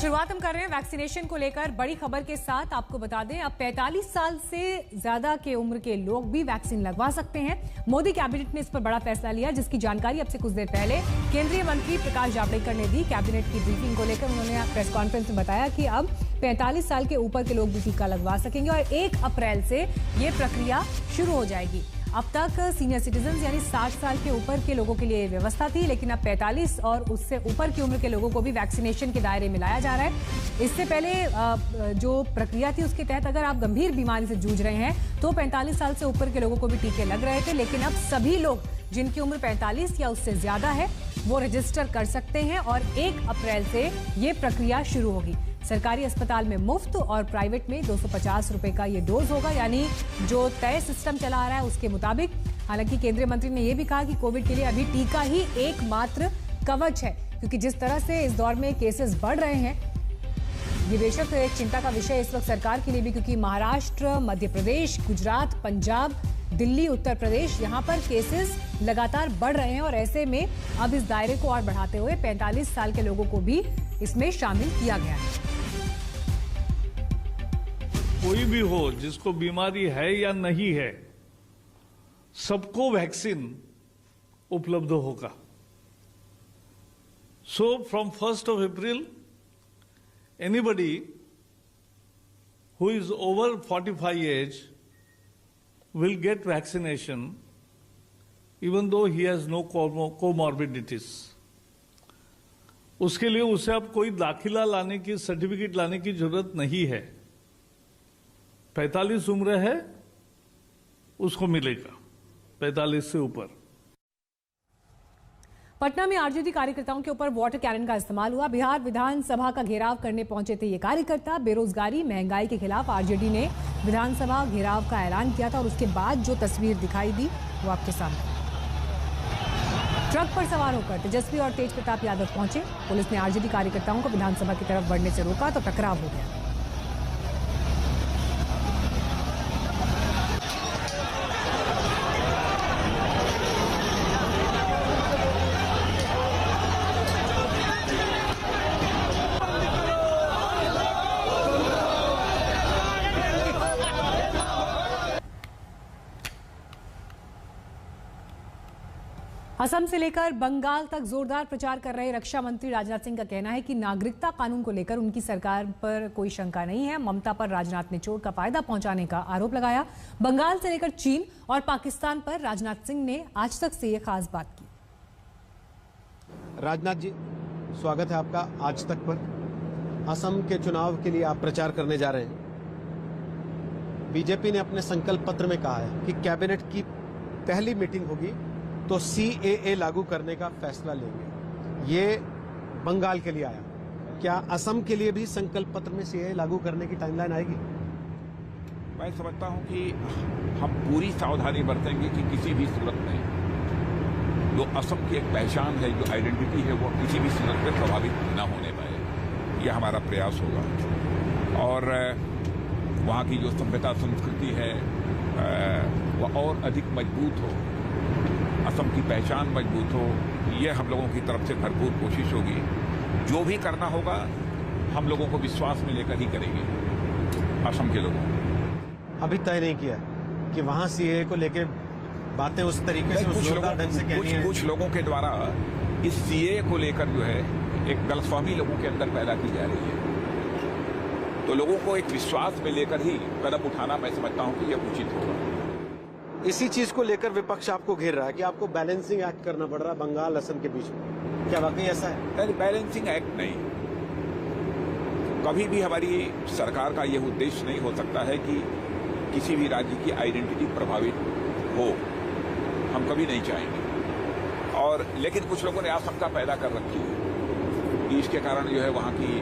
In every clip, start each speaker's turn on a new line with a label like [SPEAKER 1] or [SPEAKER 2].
[SPEAKER 1] शुरुआत हम कर रहे हैं वैक्सीनेशन को लेकर बड़ी खबर के साथ। आपको बता दें अब 45 साल से ज्यादा के उम्र के लोग भी वैक्सीन लगवा सकते हैं। मोदी कैबिनेट ने इस पर बड़ा फैसला लिया, जिसकी जानकारी अब से कुछ देर पहले केंद्रीय मंत्री प्रकाश जावड़ेकर ने दी। कैबिनेट की ब्रीफिंग को लेकर उन्होंने प्रेस कॉन्फ्रेंस में बताया कि अब 45 साल के ऊपर के लोग भी टीका लगवा सकेंगे और 1 अप्रैल से ये प्रक्रिया शुरू हो जाएगी। अब तक सीनियर सिटीजन यानी 60 साल के ऊपर के लोगों के लिए व्यवस्था थी, लेकिन अब 45 और उससे ऊपर की उम्र के लोगों को भी वैक्सीनेशन के दायरे में लाया जा रहा है। इससे पहले जो प्रक्रिया थी उसके तहत अगर आप गंभीर बीमारी से जूझ रहे हैं तो 45 साल से ऊपर के लोगों को भी टीके लग रहे थे, लेकिन अब सभी लोग जिनकी उम्र 45 या उससे ज्यादा है वो रजिस्टर कर सकते हैं और 1 अप्रैल से ये प्रक्रिया शुरू होगी। सरकारी अस्पताल में मुफ्त और प्राइवेट में 250 रुपए का ये डोज होगा, यानी जो तय सिस्टम चला आ रहा है उसके मुताबिक। हालांकि केंद्रीय मंत्री ने यह भी कहा कि कोविड के लिए अभी टीका ही एकमात्र कवच है, क्योंकि जिस तरह से इस दौर में केसेस बढ़ रहे हैं ये बेशक एक चिंता का विषय इस वक्त सरकार के लिए भी, क्योंकि महाराष्ट्र, मध्य प्रदेश, गुजरात, पंजाब, दिल्ली, उत्तर प्रदेश, यहां पर केसेस लगातार बढ़ रहे हैं और ऐसे में अब इस दायरे को और बढ़ाते हुए 45 साल के लोगों को भी इसमें शामिल किया गया है।
[SPEAKER 2] कोई भी हो जिसको बीमारी है या नहीं है, सबको वैक्सीन उपलब्ध होगा। So from 1st of April, anybody who is over 45 age will get vaccination even though he has no comorbidities. उसके लिए उसे अब कोई दाखिला लाने की, सर्टिफिकेट लाने की जरूरत नहीं है। 45 उम्र है उसको मिलेगा, 45 से ऊपर।
[SPEAKER 1] पटना में आरजेडी कार्यकर्ताओं के ऊपर वाटर कैनन का इस्तेमाल हुआ। बिहार विधानसभा का घेराव करने पहुंचे थे ये कार्यकर्ता। बेरोजगारी, महंगाई के खिलाफ आरजेडी ने विधानसभा घेराव का ऐलान किया था और उसके बाद जो तस्वीर दिखाई दी वो आपके सामने। ट्रक पर सवार होकर तेजस्वी और तेज प्रताप यादव पहुंचे। पुलिस ने आरजेडी कार्यकर्ताओं को विधानसभा की तरफ बढ़ने से रोका तो टकराव हो गया। असम से लेकर बंगाल तक जोरदार प्रचार कर रहे रक्षा मंत्री राजनाथ सिंह का कहना है कि नागरिकता कानून को लेकर उनकी सरकार पर कोई शंका नहीं है। ममता पर राजनाथ ने चोट का फायदा पहुंचाने का आरोप लगाया। बंगाल से लेकर चीन और पाकिस्तान पर राजनाथ सिंह ने आज तक से ये खास बात की।
[SPEAKER 3] राजनाथ जी, स्वागत है आपका आज तक पर। असम के चुनाव के लिए आप प्रचार करने जा रहे हैं। बीजेपी ने अपने संकल्प पत्र में कहा है कि कैबिनेट की पहली मीटिंग होगी तो CAA लागू करने का फैसला लेंगे। ये बंगाल के लिए आया, क्या असम के लिए भी संकल्प पत्र में CAA लागू करने की टाइमलाइन आएगी?
[SPEAKER 4] मैं समझता हूं कि हम पूरी सावधानी बरतेंगे कि किसी भी सूरत में जो असम की एक पहचान है, जो आइडेंटिटी है, वो किसी भी सूरत में प्रभावित न होने पाए। यह हमारा प्रयास होगा और वहाँ की जो सभ्यता संस्कृति है वह और अधिक मजबूत हो, असम की पहचान मजबूत हो, ये हम लोगों की तरफ से भरपूर कोशिश होगी। जो भी करना होगा हम लोगों को विश्वास में लेकर ही करेंगे। असम के लोगों
[SPEAKER 3] अभी तय नहीं किया कि वहां CAA को लेके बातें उस तरीके से
[SPEAKER 4] कुछ लोगों के द्वारा इस CAA को लेकर जो है एक गलतफहमी लोगों के अंदर पैदा की जा रही है, तो लोगों को एक विश्वास में लेकर ही कदम उठाना मैं समझता हूं कि यह उचित होगा।
[SPEAKER 3] इसी चीज को लेकर विपक्ष आपको घेर रहा है कि आपको बैलेंसिंग एक्ट करना पड़ रहा है बंगाल असम के बीच में, क्या वाकई ऐसा है?
[SPEAKER 4] बैलेंसिंग एक्ट नहीं, कभी भी हमारी सरकार का यह उद्देश्य नहीं हो सकता है कि किसी भी राज्य की आइडेंटिटी प्रभावित हो, हम कभी नहीं चाहेंगे। और लेकिन कुछ लोगों ने आशंका पैदा कर रखी है कि इसके कारण जो है वहाँ की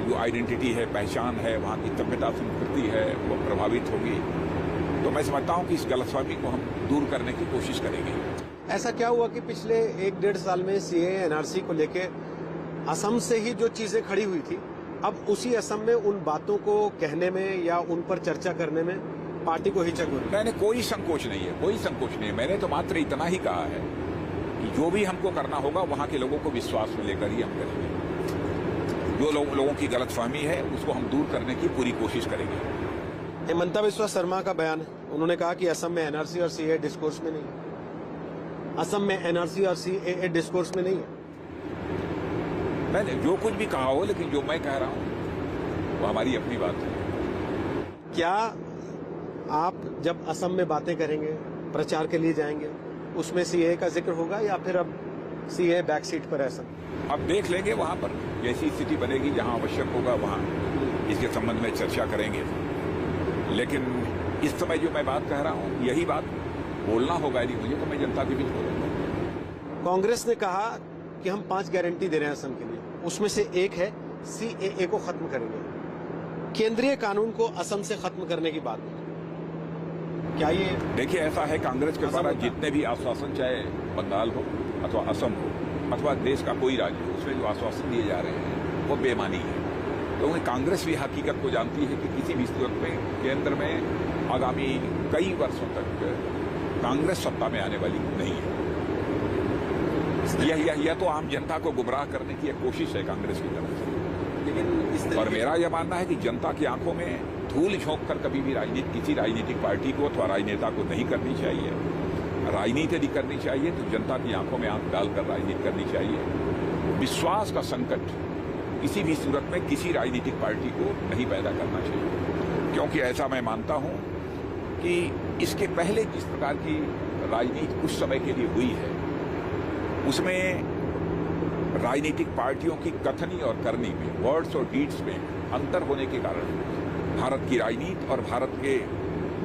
[SPEAKER 4] जो आइडेंटिटी है, पहचान है, वहाँ की सभ्यता संस्कृति है, वो प्रभावित होगी। तो मैं समझता हूं कि इस गलतफहमी को हम दूर करने की कोशिश करेंगे।
[SPEAKER 3] ऐसा क्या हुआ कि पिछले 1-1.5 साल में CAA NRC को लेके असम से ही जो चीजें खड़ी हुई थी, अब उसी असम में उन बातों को कहने में या उन पर चर्चा करने में पार्टी को हिचक हो रही है?
[SPEAKER 4] मैंने कोई संकोच नहीं है, कोई संकोच नहीं है। मैंने तो मात्र इतना ही कहा है कि जो भी हमको करना होगा वहां के लोगों को विश्वास में लेकर ही हम करेंगे। जो लोगों की गलतफहमी है उसको हम दूर करने की पूरी कोशिश करेंगे।
[SPEAKER 3] हिमंता बिस्वा शर्मा का बयान है, उन्होंने कहा कि असम में एनआरसी और सीएए डिस्कोर्स में नहीं है। असम में एनआरसी और सीएए डिस्कोर्स में नहीं है।
[SPEAKER 4] मैंने जो कुछ भी कहा हो, लेकिन जो मैं कह रहा हूं वो हमारी अपनी बात है।
[SPEAKER 3] क्या आप जब असम में बातें करेंगे, प्रचार के लिए जाएंगे, उसमें सीएए का जिक्र होगा या फिर अब सीएए बैक सीट पर है?
[SPEAKER 4] अब देख लेंगे, वहां पर जैसी स्थिति बनेगी, जहां आवश्यक होगा वहां इसके संबंध में चर्चा करेंगे। लेकिन इस समय जो मैं बात कह रहा हूं, यही बात बोलना होगा यदि मुझे, तो मैं जनता के बीच बोलूंगा।
[SPEAKER 3] कांग्रेस ने कहा कि हम 5 गारंटी दे रहे हैं असम के लिए, उसमें से एक है सीएए को खत्म करेंगे, केंद्रीय कानून को असम से खत्म करने की बात। क्या ये
[SPEAKER 4] देखिए, ऐसा है, कांग्रेस के द्वारा जितने भी आश्वासन, चाहे बंगाल हो अथवा असम हो अथवा देश का कोई राज्य हो, उसमें जो आश्वासन दिए जा रहे हैं वो बेमानी है। क्योंकि कांग्रेस भी हकीकत को जानती है कि किसी भी सूरत में केंद्र में आगामी कई वर्षों तक कांग्रेस सत्ता में आने वाली नहीं है। यह तो आम जनता को गुमराह करने की एक कोशिश है कांग्रेस की तरफ से। लेकिन और मेरा यह मानना है कि जनता की आंखों में धूल झोंक कर कभी भी किसी राजनीतिक पार्टी को अथवा राजनेता को नहीं करनी चाहिए। राजनीति यदि करनी चाहिए तो जनता की आंखों में आंख डालकर राजनीति करनी चाहिए। विश्वास का संकट किसी भी सूरत में किसी राजनीतिक पार्टी को नहीं पैदा करना चाहिए, क्योंकि ऐसा मैं मानता हूं कि इसके पहले जिस प्रकार की राजनीति कुछ समय के लिए हुई है, उसमें राजनीतिक पार्टियों की कथनी और करनी में, वर्ड्स और डीड्स में अंतर होने के कारण भारत की राजनीति और भारत के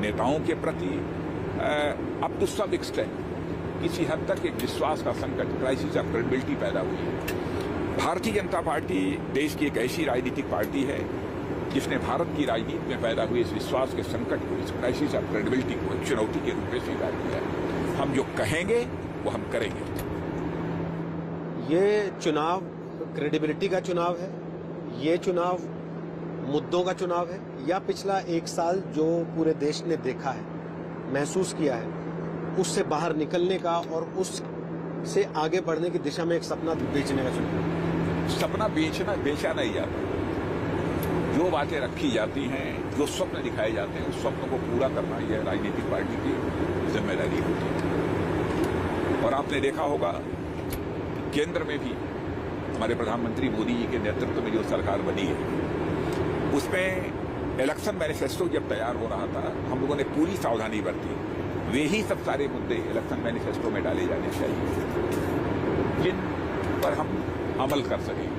[SPEAKER 4] नेताओं के प्रति अप टू सम एक्सटेंट किसी हद तक एक विश्वास का संकट, क्राइसिस ऑफ क्रेडिबिलिटी पैदा हुई है। भारतीय जनता पार्टी देश की एक ऐसी राजनीतिक पार्टी है जिसने भारत की राजनीति में पैदा हुए इस विश्वास के संकट को, इस क्राइसिस ऑफ क्रेडिबिलिटी को एक चुनौती के रूप में स्वीकार किया है। हम जो कहेंगे वो हम करेंगे।
[SPEAKER 3] ये चुनाव क्रेडिबिलिटी का चुनाव है, ये चुनाव मुद्दों का चुनाव है, या पिछला 1 साल जो पूरे देश ने देखा है, महसूस किया है, उससे बाहर निकलने का और उससे आगे बढ़ने की दिशा में एक सपना बेचने का चुनाव?
[SPEAKER 4] सपना बेचा नहीं जाता। जो बातें रखी जाती हैं, जो स्वप्न दिखाए जाते हैं, उस स्वप्न को पूरा करना यह राजनीतिक पार्टी की जिम्मेदारी होती है। और आपने देखा होगा केंद्र में भी हमारे प्रधानमंत्री मोदी जी के नेतृत्व में जो सरकार बनी है, उसमें इलेक्शन मैनिफेस्टो जब तैयार हो रहा था, हम लोगों ने पूरी सावधानी बरती। वे ही सब सारे मुद्दे इलेक्शन मैनिफेस्टो में डाले जाने चाहिए जिन पर हम अमल कर सकें,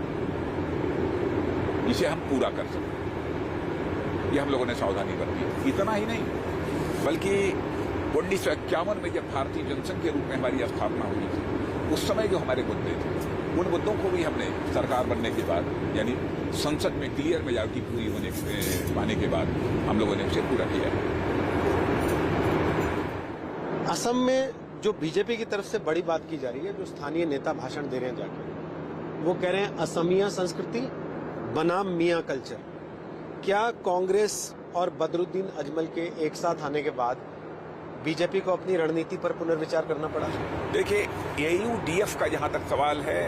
[SPEAKER 4] जिसे हम पूरा कर सकें। ये हम लोगों ने सावधानी बरती। इतना ही नहीं, बल्कि 1951 में जब भारतीय जनसंघ के रूप में हमारी स्थापना हुई थी, उस समय जो हमारे मुद्दे थे, उन मुद्दों को भी हमने सरकार बनने के बाद, यानी संसद में क्लियर मेजॉरिटी पूरी होने पाने के बाद, हम लोगों ने उसे पूरा किया है।
[SPEAKER 3] असम में जो बीजेपी की तरफ से बड़ी बात की जा रही है, जो स्थानीय नेता भाषण दे रहे हैं जाके, वो कह रहे हैं असमिया संस्कृति बनाम मियां कल्चर। क्या कांग्रेस और बदरुद्दीन अजमल के एक साथ आने के बाद बीजेपी को अपनी रणनीति पर पुनर्विचार करना पड़ा?
[SPEAKER 4] देखिए, एयूडीएफ का जहां तक सवाल है,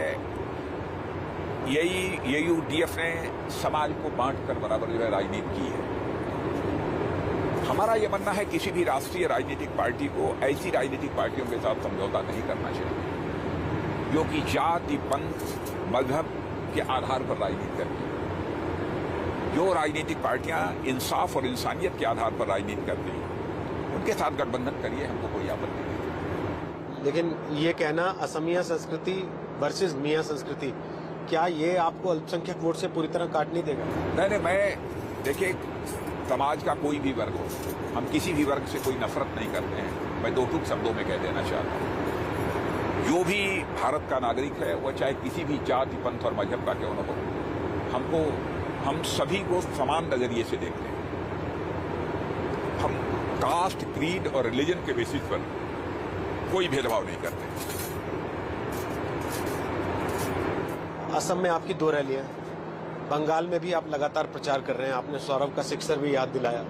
[SPEAKER 4] एयूडीएफ ने समाज को बांटकर बराबर जो है राजनीति की है। हमारा यह मानना है किसी भी राष्ट्रीय राजनीतिक पार्टी को ऐसी राजनीतिक पार्टियों के साथ समझौता नहीं करना चाहिए जो कि जाति, पंथ, मजहब के आधार पर राजनीति करती है। जो राजनीतिक पार्टियां इंसाफ और इंसानियत के आधार पर राजनीति करती हैं, उनके साथ गठबंधन करिए, हमको कोई आपत्ति नहीं।
[SPEAKER 3] लेकिन ये कहना असमिया संस्कृति वर्सेस मियां संस्कृति, क्या ये आपको अल्पसंख्यक वोट से पूरी तरह काट नहीं देगा?
[SPEAKER 4] नहीं, मैं देखिए, समाज का कोई भी वर्ग हो, हम किसी भी वर्ग से कोई नफरत नहीं करते हैं। मैं 2 टूक शब्दों में कह देना चाहता हूँ, जो भी भारत का नागरिक है, वह चाहे किसी भी जाति, पंथ और मजहब का क्यों न हो, हम सभी को समान नजरिए से देखते हैं। हम कास्ट, क्रीड और रिलीजन के बेसिस पर कोई भेदभाव नहीं करते।
[SPEAKER 3] असम में आपकी 2 रैलियां, बंगाल में भी आप लगातार प्रचार कर रहे हैं, आपने सौरभ का सिक्सर भी याद दिलाया।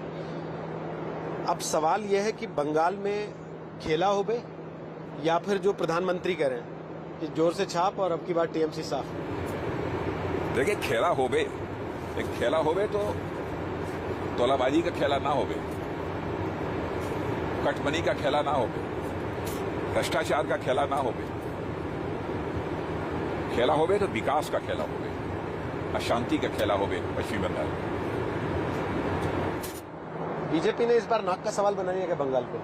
[SPEAKER 3] अब सवाल यह है कि बंगाल में खेला हो बे, या फिर जो प्रधानमंत्री कह रहे हैं कि जोर से छाप और अब की बार टीएमसी साफ?
[SPEAKER 4] देखिए खेला होवे, एक खेला होवे तो तोलाबाजी का खेला ना होवे, कटमनी का खेला ना होवे, भ्रष्टाचार का खेला ना होवे। खेला होवे तो विकास का खेला होवे, अशांति का खेला होवे पश्चिम बंगाल।
[SPEAKER 3] बीजेपी ने इस बार नाक का सवाल बना लिया क्या बंगाल पे?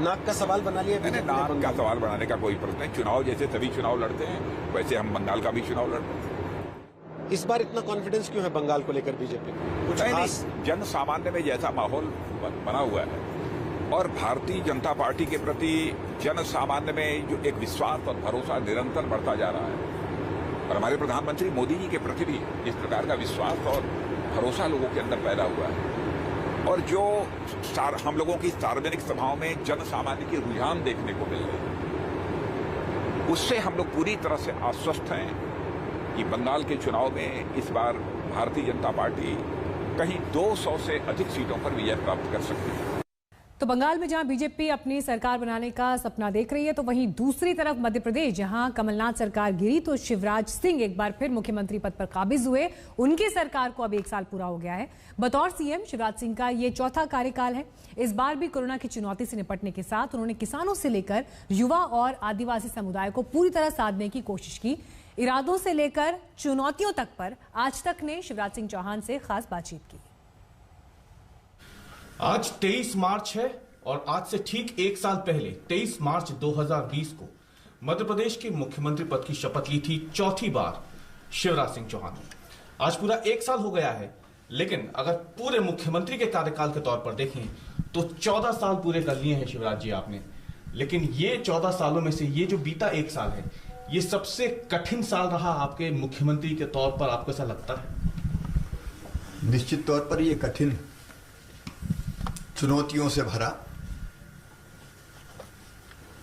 [SPEAKER 3] नाक का सवाल बना लिया
[SPEAKER 4] मैंने नाक का सवाल बनाने का कोई प्रश्न नहीं। चुनाव जैसे सभी चुनाव लड़ते हैं वैसे हम बंगाल का भी चुनाव लड़ते हैं।
[SPEAKER 3] इस बार इतना कॉन्फिडेंस क्यों है बंगाल को लेकर बीजेपी? कुछ खास
[SPEAKER 4] जन सामान्य में जैसा माहौल बना हुआ है और भारतीय जनता पार्टी के प्रति जन सामान्य में जो एक विश्वास और भरोसा निरंतर बढ़ता जा रहा है और हमारे प्रधानमंत्री मोदी जी के प्रति भी इस प्रकार का विश्वास और भरोसा लोगों के अंदर पैदा हुआ है और जो हम लोगों की सार्वजनिक सभाओं में जन सामान्य की रुझान देखने को मिल रहे हैं, उससे हम लोग पूरी तरह से आश्वस्त हैं कि बंगाल के चुनाव में इस बार भारतीय जनता पार्टी कहीं 200 से अधिक सीटों पर विजय प्राप्त कर सकती है।
[SPEAKER 1] तो बंगाल में जहां बीजेपी अपनी सरकार बनाने का सपना देख रही है, तो वहीं दूसरी तरफ मध्य प्रदेश जहां कमलनाथ सरकार गिरी तो शिवराज सिंह एक बार फिर मुख्यमंत्री पद पर काबिज हुए। उनकी सरकार को अब 1 साल पूरा हो गया है। बतौर सीएम शिवराज सिंह का ये चौथा कार्यकाल है। इस बार भी कोरोना की चुनौती से निपटने के साथ उन्होंने किसानों से लेकर युवा और आदिवासी समुदाय को पूरी तरह साधने की कोशिश की। इरादों से लेकर चुनौतियों तक पर आज तक ने शिवराज सिंह चौहान से खास बातचीत की।
[SPEAKER 5] आज 23 मार्च है और आज से ठीक 1 साल पहले 23 मार्च 2020 को मध्य प्रदेश के मुख्यमंत्री पद की शपथ ली थी चौथी बार शिवराज सिंह चौहान। आज पूरा 1 साल हो गया है, लेकिन अगर पूरे मुख्यमंत्री के कार्यकाल के तौर पर देखें तो 14 साल पूरे कर लिए हैं शिवराज जी आपने। लेकिन ये 14 सालों में से ये जो बीता 1 साल है, ये सबसे कठिन साल रहा आपके मुख्यमंत्री के तौर पर, आपको ऐसा लगता है?
[SPEAKER 6] निश्चित तौर पर ये कठिन, चुनौतियों से भरा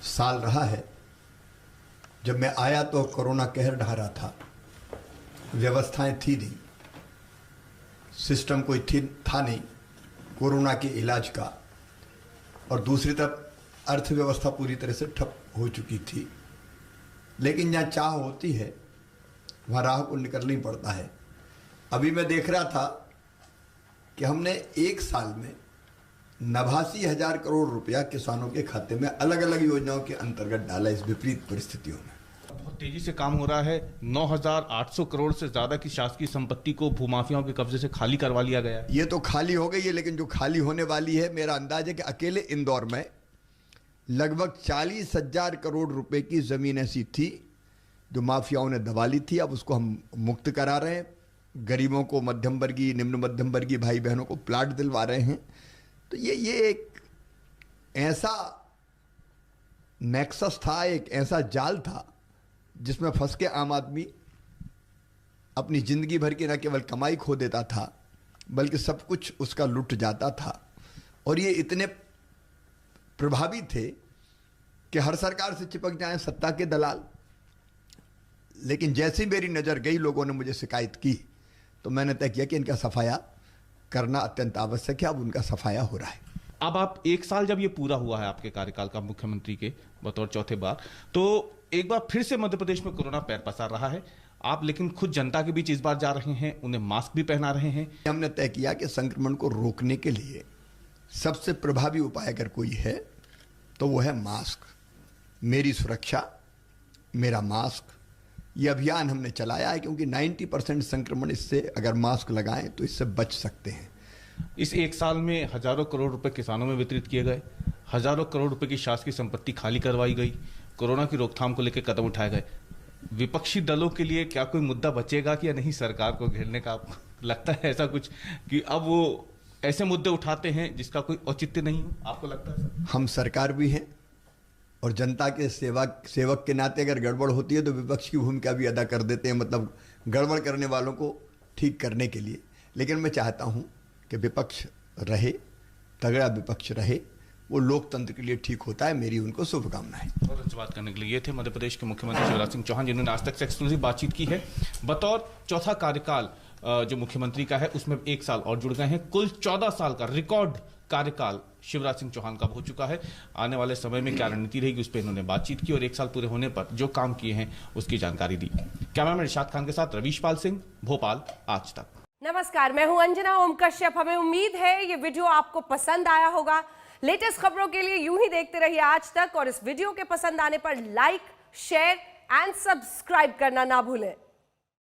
[SPEAKER 6] साल रहा है। जब मैं आया तो कोरोना कहर ढा रहा था, व्यवस्थाएं थी नहीं, सिस्टम कोई था नहीं कोरोना के इलाज का, और दूसरी तरफ अर्थव्यवस्था पूरी तरह से ठप हो चुकी थी। लेकिन जहाँ चाह होती है वहाँ राह को निकलना ही पड़ता है। अभी मैं देख रहा था कि हमने 1 साल में 89,000 करोड़ रुपया किसानों के खाते में अलग अलग योजनाओं के अंतर्गत डाला। इस विपरीत परिस्थितियों में
[SPEAKER 5] बहुत तेजी से काम हो रहा है। 9,800 करोड़ से ज्यादा की शासकीय संपत्ति को भूमाफियाओं के कब्जे से खाली करवा लिया गया है।
[SPEAKER 6] ये तो खाली हो गई है, लेकिन जो खाली होने वाली है, मेरा अंदाज है कि अकेले इंदौर में लगभग 40,000 करोड़ रुपए की जमीन ऐसी थी जो माफियाओं ने दबा ली थी। अब उसको हम मुक्त करा रहे हैं। गरीबों को, मध्यम वर्गीय, निम्न मध्यम वर्गीय भाई बहनों को प्लाट दिलवा रहे हैं। तो ये एक ऐसा नेक्सस था, एक ऐसा जाल था जिसमें फंस के आम आदमी अपनी जिंदगी भर की न केवल कमाई खो देता था बल्कि सब कुछ उसका लुट जाता था। और ये इतने प्रभावी थे कि हर सरकार से चिपक जाएं सत्ता के दलाल। लेकिन जैसे मेरी नज़र गई, लोगों ने मुझे शिकायत की, तो मैंने तय किया कि इनका सफाया करना अत्यंत आवश्यक है। अब उनका सफाया हो रहा है।
[SPEAKER 5] अब आप 1 साल जब ये पूरा हुआ है आपके कार्यकाल का मुख्यमंत्री के बतौर चौथे बार, तो एक बार फिर से मध्य प्रदेश में कोरोना पैर पसार रहा है। आप लेकिन खुद जनता के बीच इस बार जा रहे हैं, उन्हें मास्क भी पहना रहे हैं।
[SPEAKER 6] हमने तय किया कि संक्रमण को रोकने के लिए सबसे प्रभावी उपाय अगर कोई है तो वो है मास्क। मेरी सुरक्षा मेरा मास्क, ये अभियान हमने चलाया है, क्योंकि 90% संक्रमण इससे, अगर मास्क लगाएं तो इससे बच सकते हैं।
[SPEAKER 5] इस 1 साल में हजारों करोड़ रुपए किसानों में वितरित किए गए, हजारों करोड़ रुपए की शासकीय संपत्ति खाली करवाई गई, कोरोना की रोकथाम को लेकर कदम उठाए गए। विपक्षी दलों के लिए क्या कोई मुद्दा बचेगा कि या नहीं सरकार को घेरने का? आपको लगता है ऐसा कुछ कि अब वो ऐसे मुद्दे उठाते हैं जिसका कोई औचित्य नहीं हो? आपको लगता है?
[SPEAKER 6] हम सरकार भी हैं और जनता के सेवक के नाते अगर गड़बड़ होती है तो विपक्ष की भूमिका भी अदा कर देते हैं, मतलब गड़बड़ करने वालों को ठीक करने के लिए। लेकिन मैं चाहता हूं कि विपक्ष रहे, तगड़ा विपक्ष रहे, वो लोकतंत्र के लिए ठीक होता है। मेरी उनको शुभकामनाएं।
[SPEAKER 5] बहुत अच्छी बात करने के लिए ये थे मध्य प्रदेश के मुख्यमंत्री शिवराज सिंह चौहान, जिन्होंने आज तक से एक्सक्लूसिव बातचीत की है। बतौर चौथा कार्यकाल जो मुख्यमंत्री का है उसमें 1 साल और जुड़ गए हैं। कुल 14 साल का रिकॉर्ड कार्यकाल शिवराज सिंह चौहान का हो चुका है। आने वाले समय में क्या रणनीति रहेगी उस पर इन्होंने बातचीत की और 1 साल पूरे होने पर जो काम किए हैं उसकी जानकारी दी। कैमरामैन इरशाद खान के साथ रवीश पाल सिंह, भोपाल, आज तक।
[SPEAKER 7] नमस्कार, मैं हूं अंजना ओम कश्यप। हमें उम्मीद है ये वीडियो आपको पसंद आया होगा। लेटेस्ट खबरों के लिए यूं ही देखते रहिए आज तक और इस वीडियो के पसंद आने पर लाइक, शेयर एंड सब्सक्राइब करना ना भूलें।